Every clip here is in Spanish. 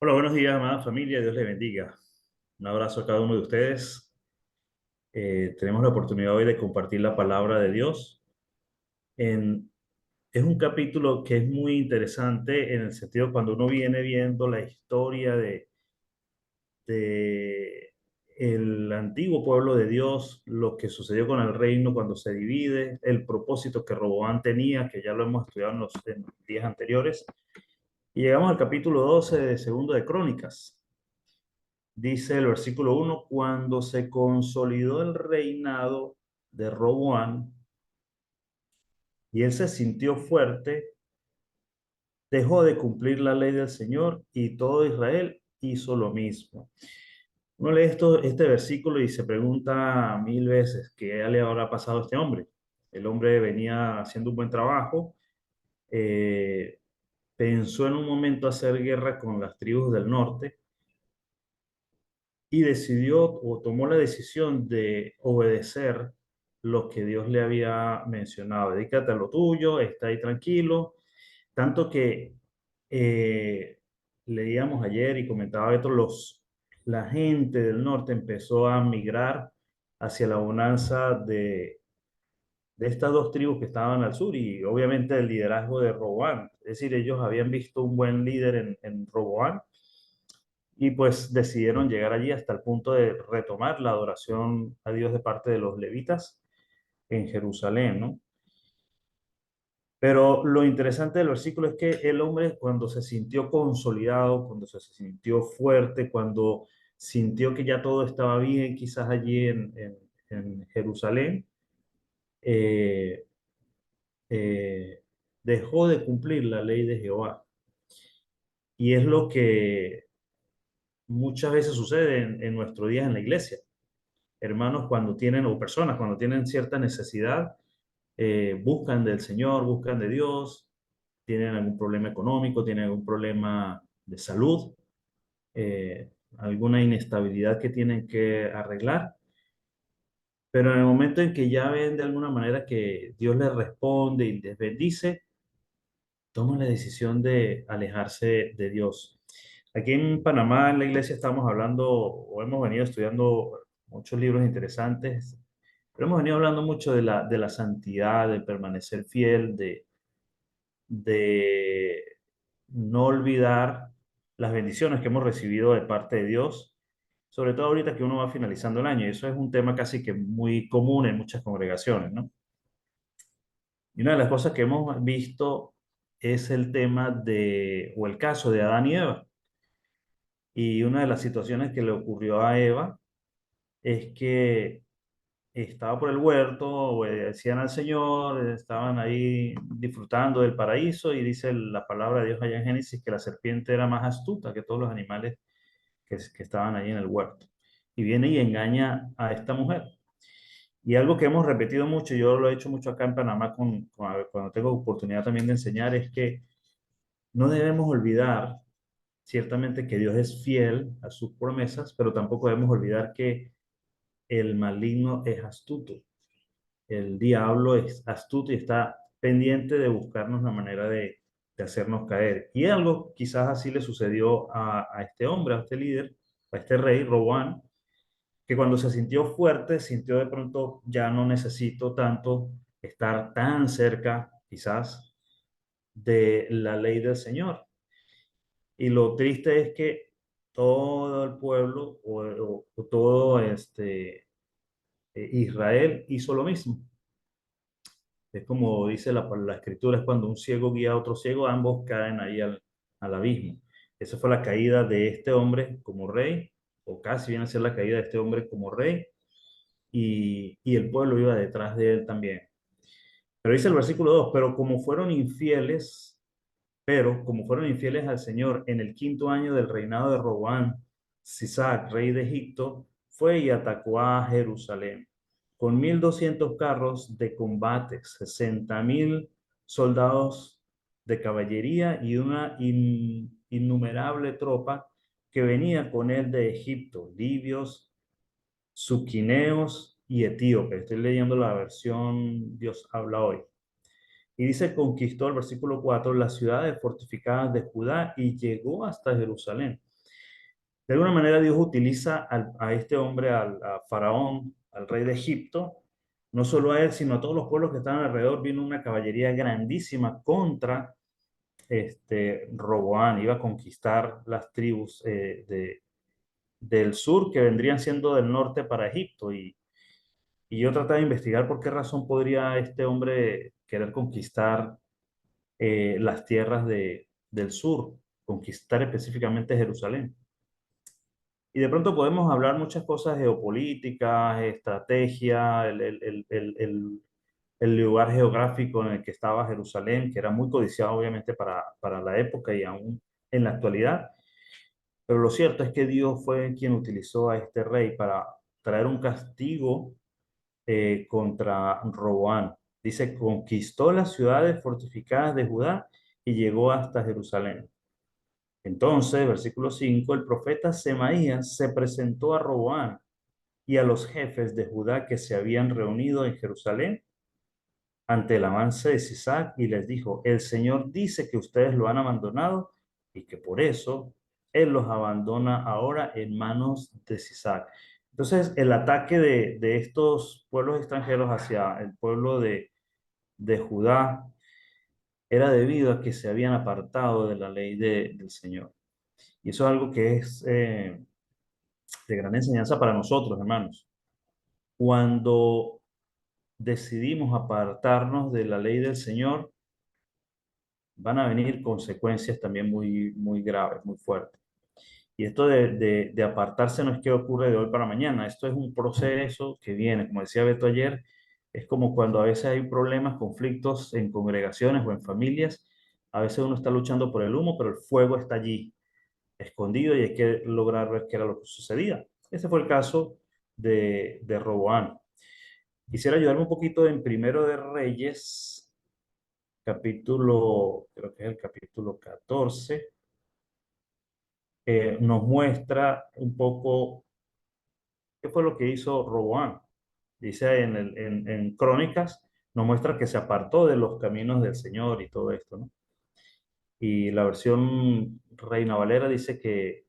Hola, buenos días, amada familia. Dios les bendiga. Un abrazo a cada uno de ustedes. Tenemos la oportunidad hoy de compartir la palabra de Dios. En, es un capítulo que es muy interesante en el sentido cuando uno viene viendo la historia de el antiguo pueblo de Dios, lo que sucedió con el reino cuando se divide, el propósito que Roboam tenía, que ya lo hemos estudiado en los días anteriores. Y llegamos al capítulo 12 de Segundo de Crónicas. Dice el versículo 1: cuando se consolidó el reinado de Roboam y él se sintió fuerte, dejó de cumplir la ley del Señor y todo Israel hizo lo mismo. Uno lee este versículo y se pregunta mil veces qué le habrá pasado a este hombre. El hombre venía haciendo un buen trabajo, eh, pensó en un momento hacer guerra con las tribus del norte y decidió o tomó la decisión de obedecer lo que Dios le había mencionado. Dedícate a lo tuyo, está ahí tranquilo. Tanto que leíamos ayer y comentaba Beto, la gente del norte empezó a migrar hacia la bonanza de estas dos tribus que estaban al sur y obviamente el liderazgo de Roboam. Es decir, ellos habían visto un buen líder en Roboam y pues decidieron llegar allí hasta el punto de retomar la adoración a Dios de parte de los levitas en Jerusalén, ¿no? Pero lo interesante del versículo es que el hombre cuando se sintió consolidado, cuando se sintió fuerte, cuando sintió que ya todo estaba bien, quizás allí en Jerusalén, eh, eh, dejó de cumplir la ley de Jehová. Y es lo que muchas veces sucede en nuestros días en la iglesia. Hermanos cuando tienen, o personas cuando tienen cierta necesidad, buscan del Señor, buscan de Dios, tienen algún problema económico, tienen algún problema de salud, alguna inestabilidad que tienen que arreglar, pero en el momento en que ya ven de alguna manera que Dios les responde y les bendice, toman la decisión de alejarse de Dios. Aquí en Panamá, en la iglesia, estamos hablando o hemos venido estudiando muchos libros interesantes, pero hemos venido hablando mucho de la santidad, de permanecer fiel, de no olvidar las bendiciones que hemos recibido de parte de Dios, sobre todo ahorita que uno va finalizando el año. Y eso es un tema casi que muy común en muchas congregaciones, ¿no? Y una de las cosas que hemos visto es el tema o el caso de Adán y Eva. Y una de las situaciones que le ocurrió a Eva es que estaba por el huerto, obedecían al Señor, estaban ahí disfrutando del paraíso y dice la palabra de Dios allá en Génesis que la serpiente era más astuta que todos los animales que estaban ahí en el huerto. Y viene y engaña a esta mujer. Y algo que hemos repetido mucho, yo lo he hecho mucho acá en Panamá cuando tengo oportunidad también de enseñar, es que no debemos olvidar ciertamente que Dios es fiel a sus promesas, pero tampoco debemos olvidar que el maligno es astuto. El diablo es astuto y está pendiente de buscarnos la manera de hacernos caer. Y algo quizás así le sucedió a este hombre, a este líder, a este rey, Roboán, que cuando se sintió fuerte, sintió de pronto, ya no necesito tanto estar tan cerca, quizás, de la ley del Señor. Y lo triste es que todo el pueblo o todo Israel hizo lo mismo. Es como dice la escritura, es cuando un ciego guía a otro ciego, ambos caen ahí al abismo. Esa fue la caída de este hombre como rey, o casi viene a ser la caída de este hombre como rey, y el pueblo iba detrás de él también. Pero dice el versículo 2: pero como fueron infieles al Señor en el quinto año del reinado de Roboam, Sisac, rey de Egipto, fue y atacó a Jerusalén con 1,200 carros de combate, 60,000 soldados de caballería y una innumerable tropa que venía con él de Egipto, libios, suquineos y etíopes. Estoy leyendo la versión Dios habla hoy. Y dice, conquistó el versículo 4 las ciudades fortificadas de Judá y llegó hasta Jerusalén. De alguna manera Dios utiliza a este hombre, a Faraón, al rey de Egipto, no solo a él, sino a todos los pueblos que estaban alrededor. Vino una caballería grandísima contra Roboán, iba a conquistar las tribus del sur que vendrían siendo del norte para Egipto. Y yo trataba de investigar por qué razón podría este hombre querer conquistar las tierras del sur, conquistar específicamente Jerusalén. Y de pronto podemos hablar muchas cosas geopolíticas, estrategia, el lugar geográfico en el que estaba Jerusalén, que era muy codiciado obviamente para la época y aún en la actualidad. Pero lo cierto es que Dios fue quien utilizó a este rey para traer un castigo contra Roboán. Dice, conquistó las ciudades fortificadas de Judá y llegó hasta Jerusalén. Entonces, versículo 5, el profeta Semaías se presentó a Roboán y a los jefes de Judá que se habían reunido en Jerusalén ante el avance de Sisac y les dijo, el Señor dice que ustedes lo han abandonado y que por eso Él los abandona ahora en manos de Sisac. Entonces, el ataque de estos pueblos extranjeros hacia el pueblo de Judá era debido a que se habían apartado de la ley del Señor. Y eso es algo que es de gran enseñanza para nosotros, hermanos. Cuando decidimos apartarnos de la ley del Señor, van a venir consecuencias también muy, muy graves, muy fuertes. Y esto de apartarse no es que ocurre de hoy para mañana, esto es un proceso que viene, como decía Beto ayer, es como cuando a veces hay problemas, conflictos en congregaciones o en familias, a veces uno está luchando por el humo, pero el fuego está allí, escondido, y hay que lograr ver qué era lo que sucedía. Ese fue el caso de Roboán. Quisiera ayudarme un poquito en Primero de Reyes, capítulo, creo que es el capítulo 14, nos muestra un poco qué fue lo que hizo Roboán. Dice en Crónicas, nos muestra que se apartó de los caminos del Señor y todo esto, ¿no? Y la versión Reina Valera dice que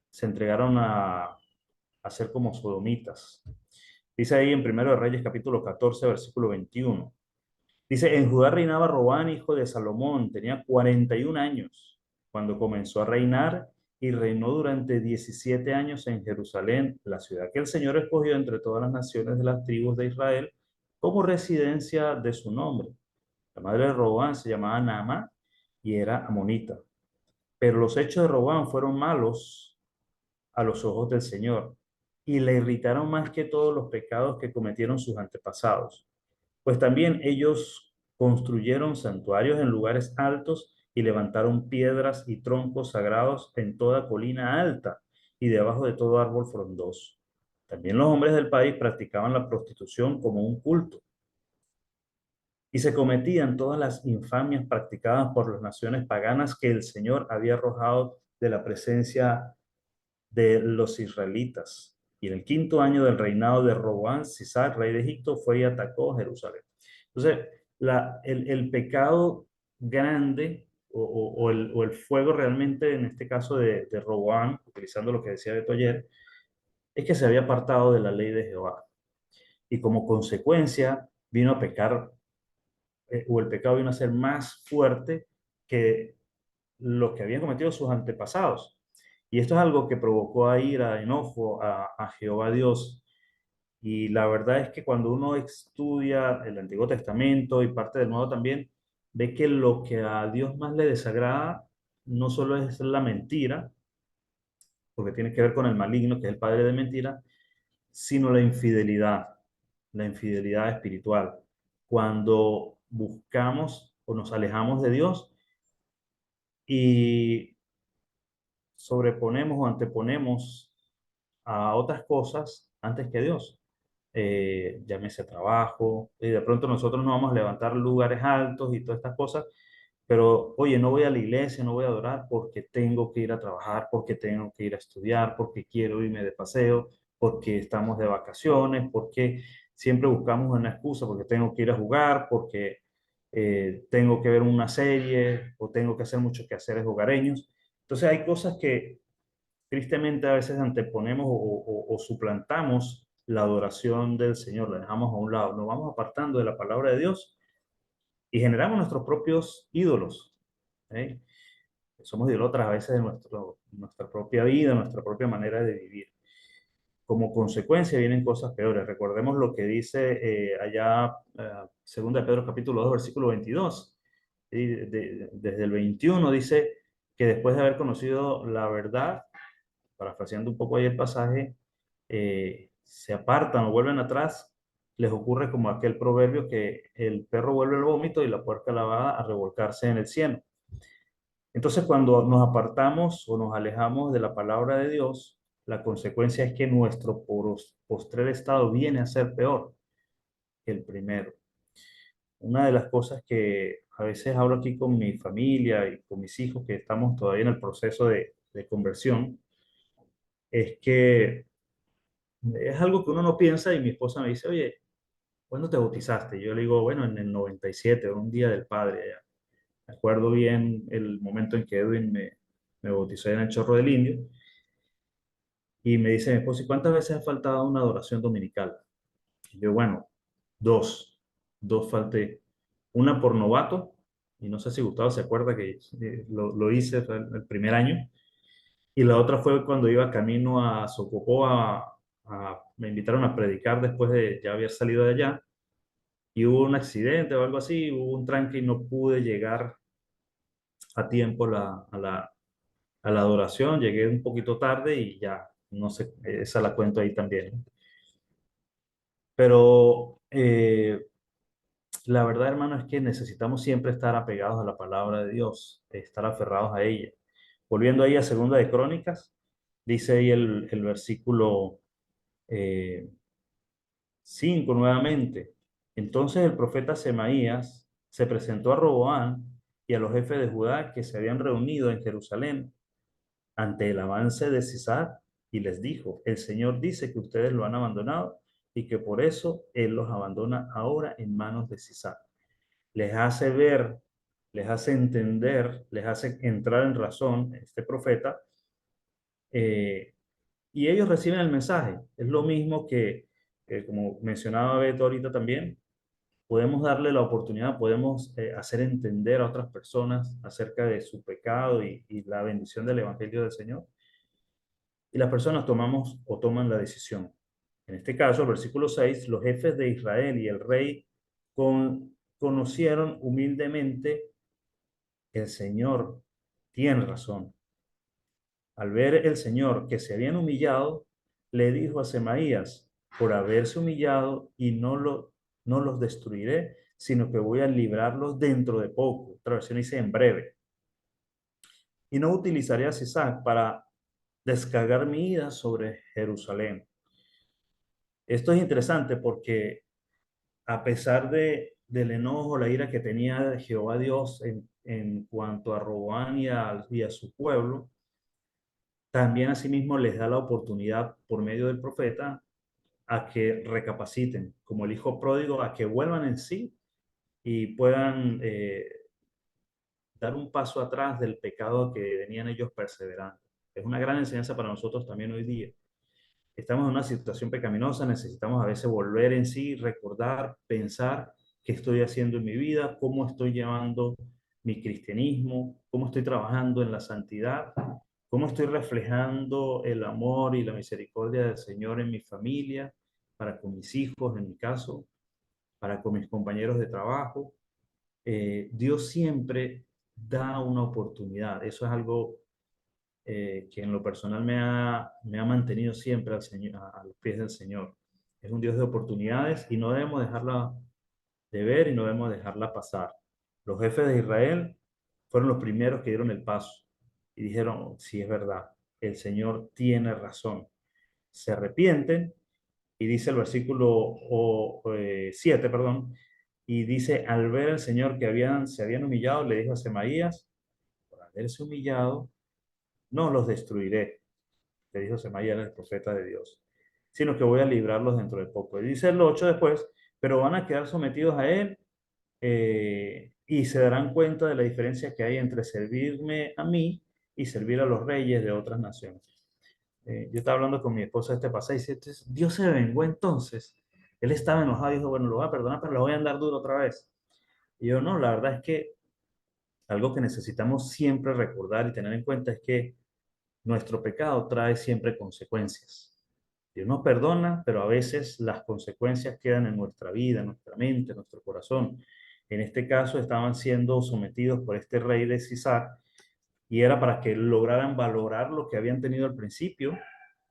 se entregaron a ser como sodomitas. Dice ahí en Primero de Reyes capítulo 14, versículo 21. Dice, en Judá reinaba Robán, hijo de Salomón, tenía 41 años cuando comenzó a reinar y reinó durante 17 años en Jerusalén, la ciudad que el Señor escogió entre todas las naciones de las tribus de Israel como residencia de su nombre. La madre de Robán se llamaba Naamá y era amonita. Pero los hechos de Robán fueron malos a los ojos del Señor y le irritaron más que todos los pecados que cometieron sus antepasados. Pues también ellos construyeron santuarios en lugares altos y levantaron piedras y troncos sagrados en toda colina alta y debajo de todo árbol frondoso. También los hombres del país practicaban la prostitución como un culto y se cometían todas las infamias practicadas por las naciones paganas que el Señor había arrojado de la presencia de los israelitas. Y en el quinto año del reinado de Roboán, Sisac, rey de Egipto, fue y atacó Jerusalén. Entonces, el pecado grande o el fuego realmente, en este caso de Roboán, utilizando lo que decía Beto ayer, es que se había apartado de la ley de Jehová. Y como consecuencia vino a pecar, o el pecado vino a ser más fuerte que lo que habían cometido sus antepasados. Y esto es algo que provocó a ira, a enojo a Jehová Dios. Y la verdad es que cuando uno estudia el Antiguo Testamento y parte del Nuevo también, ve que lo que a Dios más le desagrada no solo es la mentira, porque tiene que ver con el maligno, que es el padre de mentira, sino la infidelidad espiritual. Cuando buscamos o nos alejamos de Dios y sobreponemos o anteponemos a otras cosas antes que a Dios. Llámese trabajo, y de pronto nosotros nos vamos a levantar lugares altos y todas estas cosas, pero oye, no voy a la iglesia, no voy a adorar porque tengo que ir a trabajar, porque tengo que ir a estudiar, porque quiero irme de paseo, porque estamos de vacaciones, porque siempre buscamos una excusa, porque tengo que ir a jugar, porque... tengo que ver una serie o tengo que hacer muchos quehaceres hogareños. Entonces hay cosas que tristemente a veces anteponemos o suplantamos la adoración del Señor, la dejamos a un lado, nos vamos apartando de la palabra de Dios y generamos nuestros propios ídolos. ¿Eh? Somos idólatras a veces de nuestra propia vida, nuestra propia manera de vivir. Como consecuencia vienen cosas peores. Recordemos lo que dice allá, 2 de Pedro capítulo 2, versículo 22. Y desde el 21 dice que después de haber conocido la verdad, parafraseando un poco ahí el pasaje, se apartan o vuelven atrás, les ocurre como aquel proverbio que el perro vuelve al vómito y la puerca lavada a revolcarse en el cieno. Entonces, cuando nos apartamos o nos alejamos de la palabra de Dios, la consecuencia es que nuestro postrer estado viene a ser peor que el primero. Una de las cosas que a veces hablo aquí con mi familia y con mis hijos, que estamos todavía en el proceso de conversión, es que es algo que uno no piensa y mi esposa me dice, oye, ¿cuándo te bautizaste? Yo le digo, bueno, en el 97, un día del padre. Ya. Me acuerdo bien el momento en que Edwin me bautizó en el Chorro del Indio. Y me dice mi esposa, ¿y cuántas veces ha faltado una adoración dominical? Y yo, bueno, dos. Dos falté. Una por novato, y no sé si Gustavo se acuerda que lo hice fue el primer año. Y la otra fue cuando iba camino a Socopó me invitaron a predicar después de ya haber salido de allá. Y hubo un accidente o algo así, hubo un tranque y no pude llegar a tiempo a la adoración. Llegué un poquito tarde y ya, no sé, esa la cuento ahí también. ¿No? Pero la verdad, hermano, es que necesitamos siempre estar apegados a la palabra de Dios, estar aferrados a ella. Volviendo ahí a Segunda de Crónicas, dice ahí el versículo eh, 5 nuevamente. Entonces el profeta Semaías se presentó a Roboán y a los jefes de Judá que se habían reunido en Jerusalén ante el avance de Sisac y les dijo, el Señor dice que ustedes lo han abandonado y que por eso Él los abandona ahora en manos de Sisac. Les hace ver, les hace entender, les hace entrar en razón este profeta, eh, y ellos reciben el mensaje. Es lo mismo que como mencionaba Beto ahorita también, podemos darle la oportunidad, podemos hacer entender a otras personas acerca de su pecado y la bendición del Evangelio del Señor. Y las personas tomamos o toman la decisión. En este caso, el versículo 6, los jefes de Israel y el rey conocieron humildemente que el Señor tiene razón. Al ver el Señor que se habían humillado, le dijo a Semaías, por haberse humillado y no los destruiré, sino que voy a librarlos dentro de poco. Otra versión dice en breve. Y no utilizaré a Sisac para descargar mi ira sobre Jerusalén. Esto es interesante porque a pesar del enojo, la ira que tenía Jehová Dios en cuanto a Roboán y a su pueblo, también asimismo les da la oportunidad por medio del profeta a que recapaciten, como el hijo pródigo, a que vuelvan en sí y puedan dar un paso atrás del pecado que venían ellos perseverando. Es una gran enseñanza para nosotros también hoy día. Estamos en una situación pecaminosa, necesitamos a veces volver en sí, recordar, pensar qué estoy haciendo en mi vida, cómo estoy llevando mi cristianismo, cómo estoy trabajando en la santidad, cómo estoy reflejando el amor y la misericordia del Señor en mi familia, para con mis hijos, en mi caso, para con mis compañeros de trabajo. Dios siempre da una oportunidad. Eso es algo que en lo personal me ha mantenido siempre al Señor, a los pies del Señor. Es un Dios de oportunidades y no debemos dejarla de ver y no debemos dejarla pasar. Los jefes de Israel fueron los primeros que dieron el paso y dijeron, sí es verdad, el Señor tiene razón. Se arrepienten y dice el versículo 7, perdón, y dice, al ver el Señor que se habían humillado, le dijo a Semaías, por haberse humillado, no los destruiré, le dijo Semaías, el profeta de Dios, sino que voy a librarlos dentro de poco. Y dice el 8 después, pero van a quedar sometidos a él y se darán cuenta de la diferencia que hay entre servirme a mí y servir a los reyes de otras naciones. Yo estaba hablando con mi esposa este pasaje y dice, "Entonces, Dios se vengó entonces. Él estaba enojado y dijo, bueno, lo voy a perdonar, pero lo voy a andar duro otra vez. Y yo no, la verdad es que algo que necesitamos siempre recordar y tener en cuenta es que nuestro pecado trae siempre consecuencias. Dios nos perdona, pero a veces las consecuencias quedan en nuestra vida, en nuestra mente, en nuestro corazón. En este caso estaban siendo sometidos por este rey de Sisac y era para que lograran valorar lo que habían tenido al principio.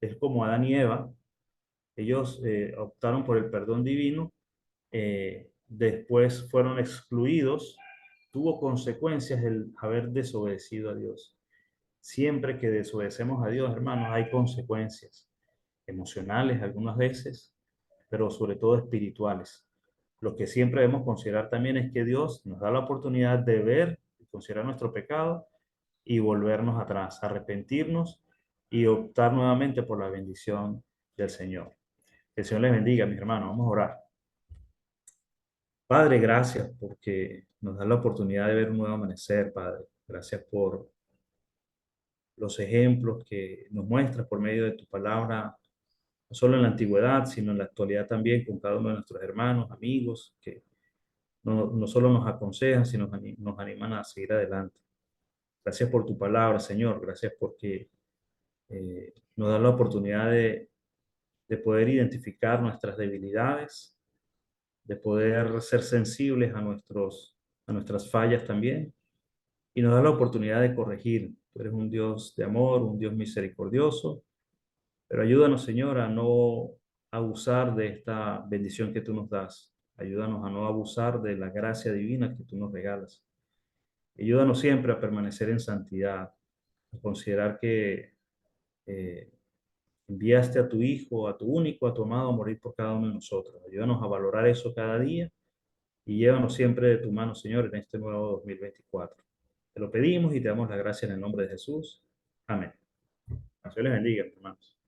Es como Adán y Eva, ellos optaron por el perdón divino, después fueron excluidos, tuvo consecuencias el haber desobedecido a Dios. Siempre que desobedecemos a Dios, hermanos, hay consecuencias emocionales algunas veces, pero sobre todo espirituales. Lo que siempre debemos considerar también es que Dios nos da la oportunidad de ver y considerar nuestro pecado y volvernos atrás, arrepentirnos y optar nuevamente por la bendición del Señor. Que el Señor les bendiga, mis hermanos. Vamos a orar. Padre, gracias porque nos da la oportunidad de ver un nuevo amanecer, Padre. Gracias por los ejemplos que nos muestras por medio de tu palabra, no solo en la antigüedad, sino en la actualidad también con cada uno de nuestros hermanos, amigos, que no solo nos aconsejan, sino nos animan a seguir adelante. Gracias por tu palabra, Señor. Gracias porque nos da la oportunidad de poder identificar nuestras debilidades, de poder ser sensibles a a nuestras fallas también, y nos da la oportunidad de corregir. Tú eres un Dios de amor, un Dios misericordioso, pero ayúdanos, Señor, a no abusar de esta bendición que tú nos das. Ayúdanos a no abusar de la gracia divina que tú nos regalas. Ayúdanos siempre a permanecer en santidad, a considerar que eh, enviaste a tu Hijo, a tu único, a tu amado, a morir por cada uno de nosotros. Ayúdanos a valorar eso cada día y llévanos siempre de tu mano, Señor, en este nuevo 2024. Te lo pedimos y te damos la gracia en el nombre de Jesús. Amén. Dios les bendiga, hermanos.